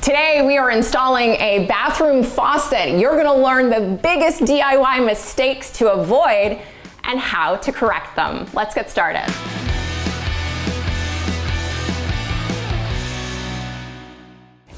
Today we are installing a bathroom faucet. You're gonna learn the biggest DIY mistakes to avoid and how to correct them. Let's get started.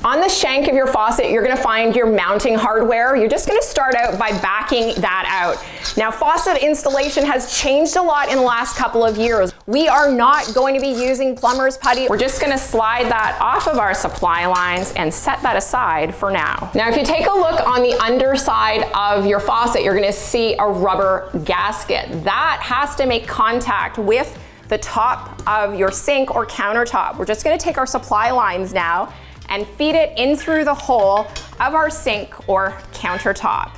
On the shank of your faucet, you're gonna find your mounting hardware. You're just gonna start out by backing that out. Now, faucet installation has changed a lot in the last couple of years. We are not going to be using plumber's putty. We're just gonna slide that off of our supply lines and set that aside for now. Now, if you take a look on the underside of your faucet, you're gonna see a rubber gasket. That has to make contact with the top of your sink or countertop. We're just gonna take our supply lines now and feed it in through the hole of our sink or countertop.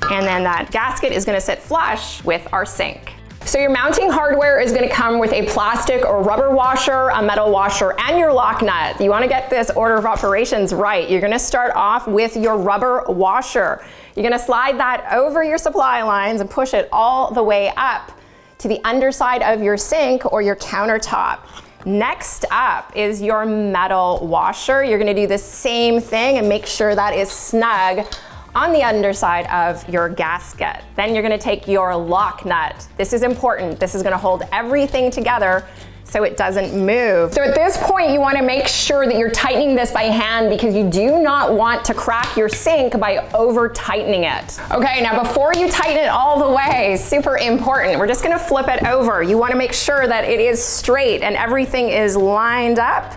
And then that gasket is gonna sit flush with our sink. So your mounting hardware is gonna come with a plastic or rubber washer, a metal washer, and your lock nut. You wanna get this order of operations right. You're gonna start off with your rubber washer. You're gonna slide that over your supply lines and push it all the way up to the underside of your sink or your countertop. Next up is your metal washer. You're gonna do the same thing and make sure that is snug on the underside of your gasket. Then you're gonna take your lock nut. This is important. This is gonna hold everything together so it doesn't move. So at this point, you wanna make sure that you're tightening this by hand because you do not want to crack your sink by over tightening it. Okay, now before you tighten it all the way, super important, we're just gonna flip it over. You wanna make sure that it is straight and everything is lined up.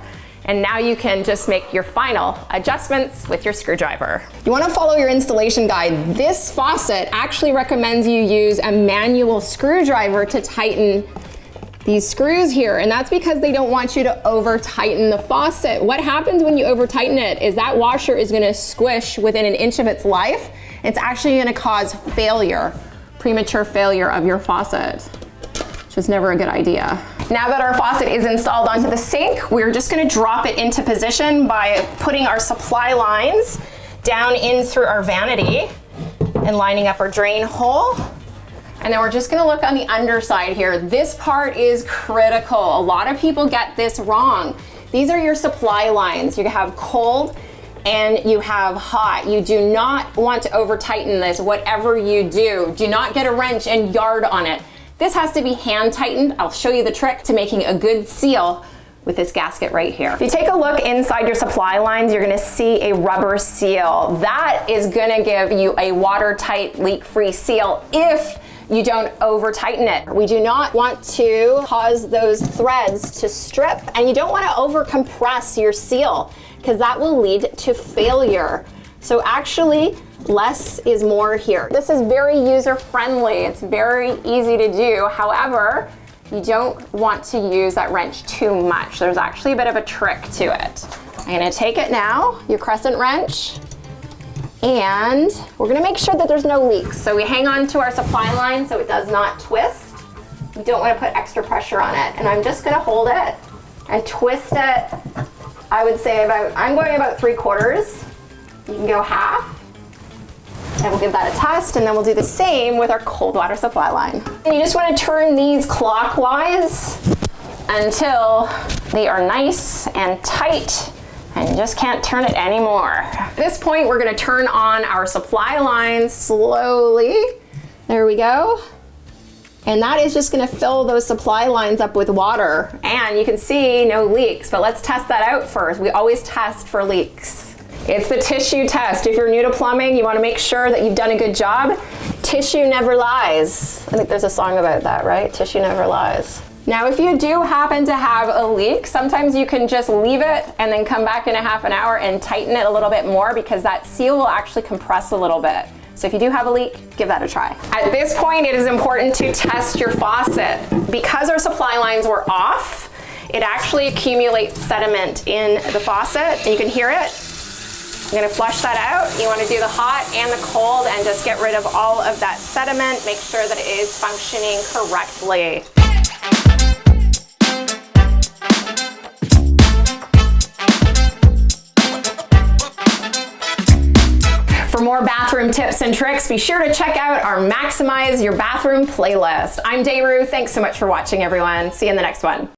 And now you can just make your final adjustments with your screwdriver. You wanna follow your installation guide. This faucet actually recommends you use a manual screwdriver to tighten these screws here, and that's because they don't want you to over tighten the faucet. What happens when you over tighten it is that washer is gonna squish within an inch of its life. It's actually gonna cause failure, premature failure of your faucet, which is never a good idea. Now that our faucet is installed onto the sink, we're just gonna drop it into position by putting our supply lines down in through our vanity and lining up our drain hole. And then we're just gonna look on the underside here. This part is critical. A lot of people get this wrong. These are your supply lines. You have cold and you have hot. You do not want to over tighten this, whatever you do. Do not get a wrench and yard on it. This has to be hand tightened. I'll show you the trick to making a good seal with this gasket right here. If you take a look inside your supply lines, you're gonna see a rubber seal. That is gonna give you a watertight, leak-free seal if you don't over tighten it. We do not want to cause those threads to strip, and you don't want to over compress your seal because that will lead to failure. So actually, less is more here. This is very user friendly. It's very easy to do. However, you don't want to use that wrench too much. There's actually a bit of a trick to it. I'm gonna take it now, your crescent wrench, and we're gonna make sure that there's no leaks. So we hang on to our supply line so it does not twist. We don't wanna put extra pressure on it. And I'm just gonna hold it and twist it. I would say I'm going about 3/4. You can go half. And we'll give that a test, and then we'll do the same with our cold water supply line. And you just wanna turn these clockwise until they are nice and tight, and you just can't turn it anymore. At this point, we're gonna turn on our supply lines slowly. There we go. And that is just gonna fill those supply lines up with water. And you can see no leaks, but let's test that out first. We always test for leaks. It's the tissue test. If you're new to plumbing, you wanna make sure that you've done a good job. Tissue never lies. I think there's a song about that, right? Tissue never lies. Now, if you do happen to have a leak, sometimes you can just leave it and then come back in a half an hour and tighten it a little bit more because that seal will actually compress a little bit. So if you do have a leak, give that a try. At this point, it is important to test your faucet. Because our supply lines were off, it actually accumulates sediment in the faucet, and you can hear it. You're gonna flush that out. You wanna do the hot and the cold and just get rid of all of that sediment. Make sure that it is functioning correctly. For more bathroom tips and tricks, be sure to check out our Maximize Your Bathroom playlist. I'm Dayru. Thanks so much for watching, everyone. See you in the next one.